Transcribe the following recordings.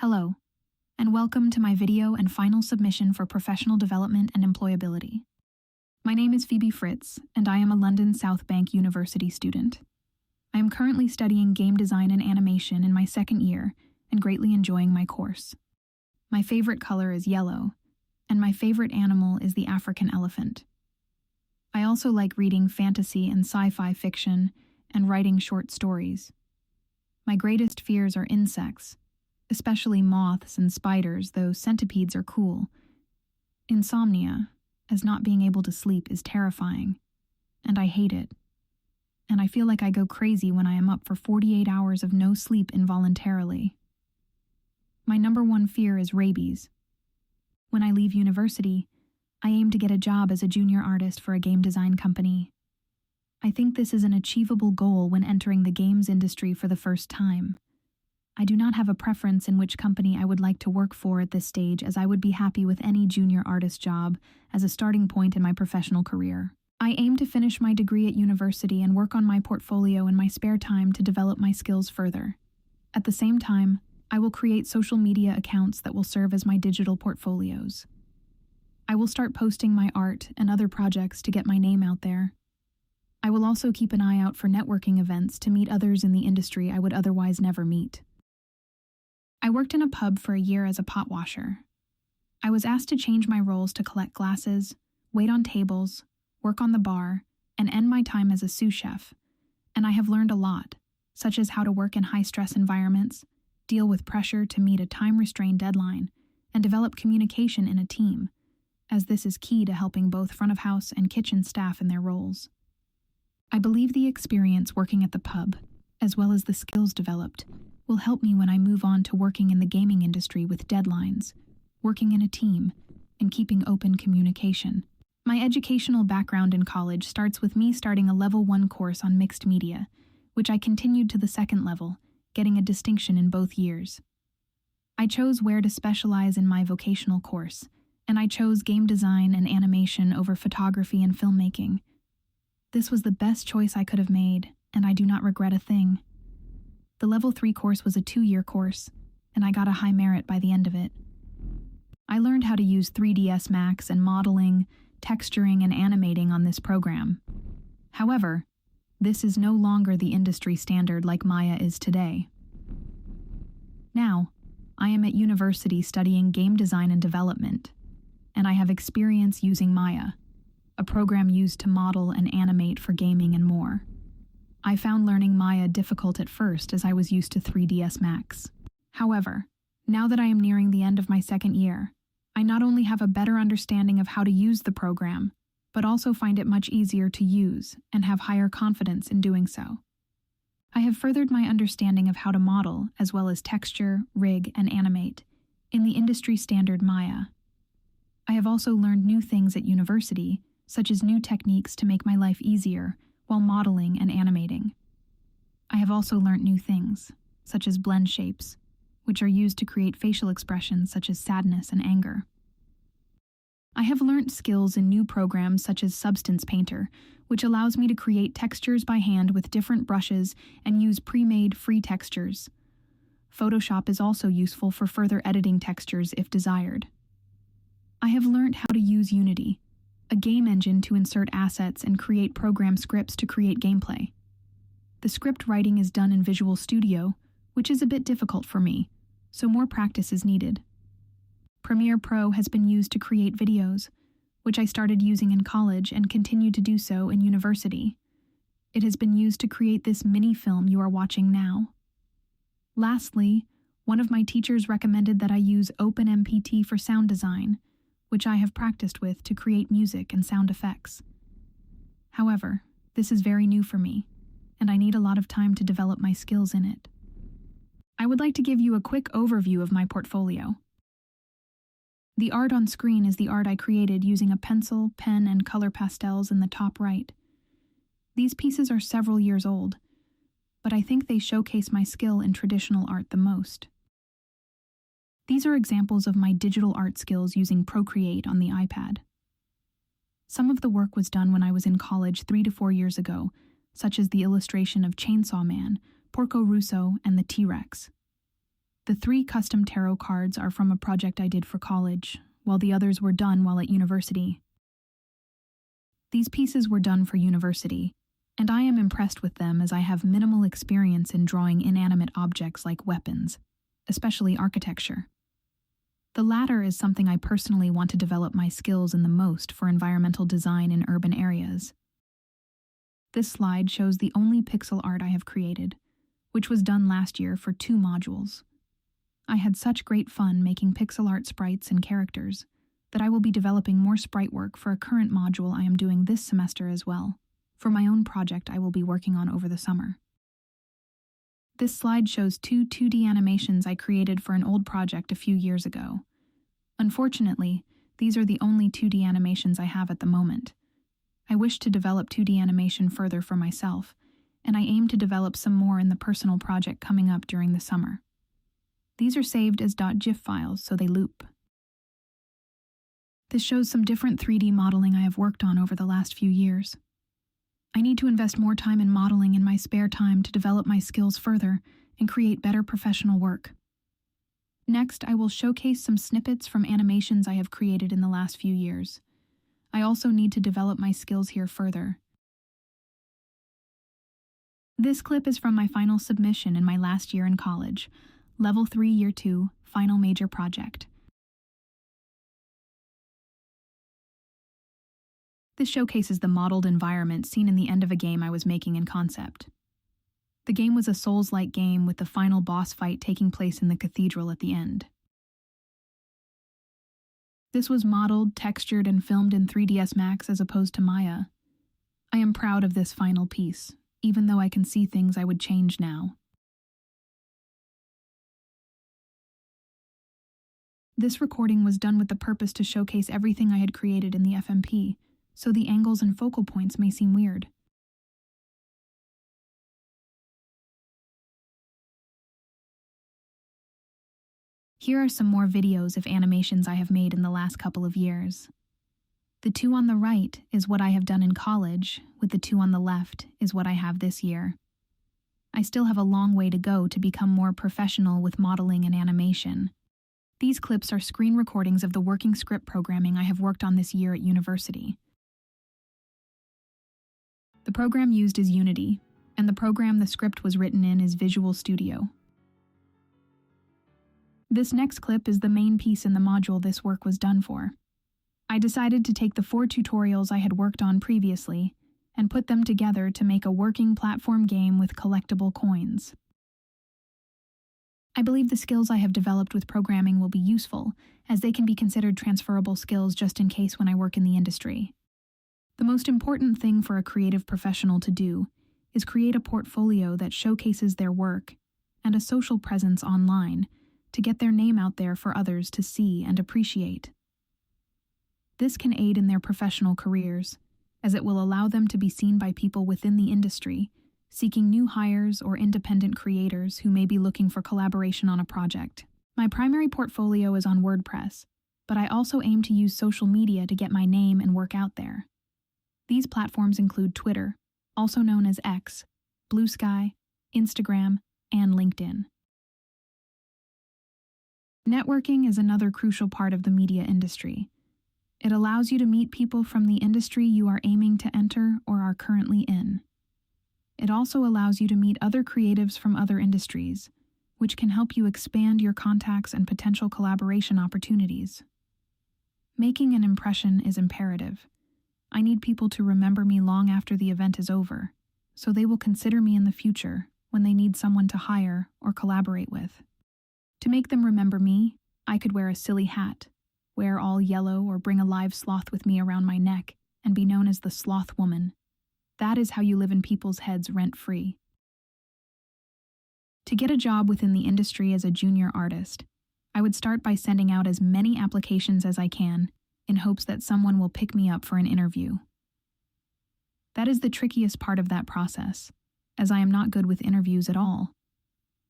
Hello, and welcome to my video and final submission for professional development and employability. My name is Phoebe Fritz, and I am a London South Bank University student. I am currently studying game design and animation in my second year and greatly enjoying my course. My favorite color is yellow, and my favorite animal is the African elephant. I also like reading fantasy and sci-fi fiction and writing short stories. My greatest fears are insects, especially moths and spiders, though centipedes are cool. Insomnia, as not being able to sleep, is terrifying, and I hate it. And I feel like I go crazy when I am up for 48 hours of no sleep involuntarily. My number one fear is rabies. When I leave university, I aim to get a job as a junior artist for a game design company. I think this is an achievable goal when entering the games industry for the first time. I do not have a preference in which company I would like to work for at this stage, as I would be happy with any junior artist job as a starting point in my professional career. I aim to finish my degree at university and work on my portfolio in my spare time to develop my skills further. At the same time, I will create social media accounts that will serve as my digital portfolios. I will start posting my art and other projects to get my name out there. I will also keep an eye out for networking events to meet others in the industry I would otherwise never meet. I worked in a pub for a year as a pot washer. I was asked to change my roles to collect glasses, wait on tables, work on the bar, and end my time as a sous chef, and I have learned a lot, such as how to work in high-stress environments, deal with pressure to meet a time-restrained deadline, and develop communication in a team, as this is key to helping both front-of-house and kitchen staff in their roles. I believe the experience working at the pub, as well as the skills developed, will help me when I move on to working in the gaming industry with deadlines, working in a team, and keeping open communication. My educational background in college starts with me starting a Level 1 course on mixed media, which I continued to the second level, getting a distinction in both years. I chose where to specialize in my vocational course, and I chose game design and animation over photography and filmmaking. This was the best choice I could have made, and I do not regret a thing. The Level 3 course was a 2-year course, and I got a high merit by the end of it. I learned how to use 3ds Max and modeling, texturing, and animating on this program. However, this is no longer the industry standard like Maya is today. Now, I am at university studying game design and development, and I have experience using Maya, a program used to model and animate for gaming and more. I found learning Maya difficult at first as I was used to 3ds Max. However, now that I am nearing the end of my second year, I not only have a better understanding of how to use the program, but also find it much easier to use and have higher confidence in doing so. I have furthered my understanding of how to model, as well as texture, rig, and animate, in the industry standard Maya. I have also learned new things at university, such as new techniques to make my life easier while modeling and animating. I have also learned new things, such as blend shapes, which are used to create facial expressions such as sadness and anger. I have learned skills in new programs such as Substance Painter, which allows me to create textures by hand with different brushes and use pre-made free textures. Photoshop is also useful for further editing textures if desired. I have learned how to use Unity, a game engine to insert assets and create program scripts to create gameplay. The script writing is done in Visual Studio, which is a bit difficult for me, so more practice is needed. Premiere Pro has been used to create videos, which I started using in college and continue to do so in university. It has been used to create this mini film you are watching now. Lastly, one of my teachers recommended that I use OpenMPT for sound design, which I have practiced with to create music and sound effects. However, this is very new for me, and I need a lot of time to develop my skills in it. I would like to give you a quick overview of my portfolio. The art on screen is the art I created using a pencil, pen, and color pastels in the top right. These pieces are several years old, but I think they showcase my skill in traditional art the most. These are examples of my digital art skills using Procreate on the iPad. Some of the work was done when I was in college 3 to 4 years ago, such as the illustration of Chainsaw Man, Porco Rosso, and the T-Rex. The 3 custom tarot cards are from a project I did for college, while the others were done while at university. These pieces were done for university, and I am impressed with them as I have minimal experience in drawing inanimate objects like weapons, especially architecture. The latter is something I personally want to develop my skills in the most for environmental design in urban areas. This slide shows the only pixel art I have created, which was done last year for 2 modules. I had such great fun making pixel art sprites and characters that I will be developing more sprite work for a current module I am doing this semester as well, for my own project I will be working on over the summer. This slide shows 2 2D animations I created for an old project a few years ago. Unfortunately, these are the only 2D animations I have at the moment. I wish to develop 2D animation further for myself, and I aim to develop some more in the personal project coming up during the summer. These are saved as .gif files, so they loop. This shows some different 3D modeling I have worked on over the last few years. I need to invest more time in modeling in my spare time to develop my skills further and create better professional work. Next, I will showcase some snippets from animations I have created in the last few years. I also need to develop my skills here further. This clip is from my final submission in my last year in college, Level 3 Year 2, final major project. This showcases the modeled environment seen in the end of a game I was making in concept. The game was a Souls-like game with the final boss fight taking place in the cathedral at the end. This was modeled, textured, and filmed in 3ds Max as opposed to Maya. I am proud of this final piece, even though I can see things I would change now. This recording was done with the purpose to showcase everything I had created in the FMP, so the angles and focal points may seem weird. Here are some more videos of animations I have made in the last couple of years. The 2 on the right is what I have done in college, with the 2 on the left is what I have this year. I still have a long way to go to become more professional with modeling and animation. These clips are screen recordings of the working script programming I have worked on this year at university. The program used is Unity, and the program the script was written in is Visual Studio. This next clip is the main piece in the module this work was done for. I decided to take the 4 tutorials I had worked on previously and put them together to make a working platform game with collectible coins. I believe the skills I have developed with programming will be useful, as they can be considered transferable skills just in case when I work in the industry. The most important thing for a creative professional to do is create a portfolio that showcases their work and a social presence online to get their name out there for others to see and appreciate. This can aid in their professional careers, as it will allow them to be seen by people within the industry seeking new hires or independent creators who may be looking for collaboration on a project. My primary portfolio is on WordPress, but I also aim to use social media to get my name and work out there. These platforms include Twitter, also known as X, Blue Sky, Instagram, and LinkedIn. Networking is another crucial part of the media industry. It allows you to meet people from the industry you are aiming to enter or are currently in. It also allows you to meet other creatives from other industries, which can help you expand your contacts and potential collaboration opportunities. Making an impression is imperative. I need people to remember me long after the event is over, so they will consider me in the future when they need someone to hire or collaborate with. To make them remember me, I could wear a silly hat, wear all yellow, or bring a live sloth with me around my neck and be known as the Sloth Woman. That is how you live in people's heads rent-free. To get a job within the industry as a junior artist, I would start by sending out as many applications as I can in hopes that someone will pick me up for an interview. That is the trickiest part of that process, as I am not good with interviews at all.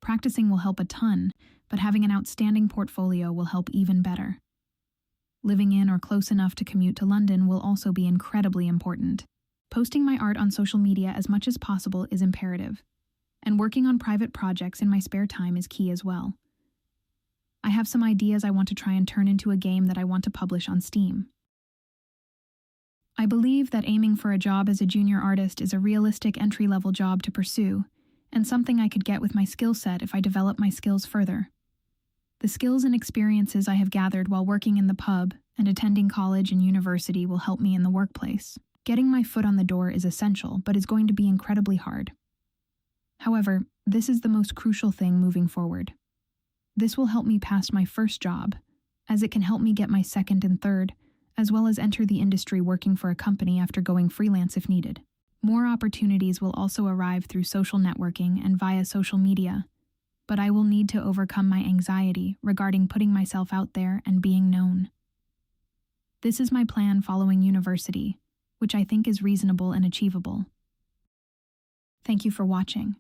Practicing will help a ton, but having an outstanding portfolio will help even better. Living in or close enough to commute to London will also be incredibly important. Posting my art on social media as much as possible is imperative, and working on private projects in my spare time is key as well. I have some ideas I want to try and turn into a game that I want to publish on Steam. I believe that aiming for a job as a junior artist is a realistic entry-level job to pursue, and something I could get with my skill set if I develop my skills further. The skills and experiences I have gathered while working in the pub and attending college and university will help me in the workplace. Getting my foot on the door is essential, but is going to be incredibly hard. However, this is the most crucial thing moving forward. This will help me past my first job, as it can help me get my second and third, as well as enter the industry working for a company after going freelance if needed. More opportunities will also arrive through social networking and via social media, but I will need to overcome my anxiety regarding putting myself out there and being known. This is my plan following university, which I think is reasonable and achievable. Thank you for watching.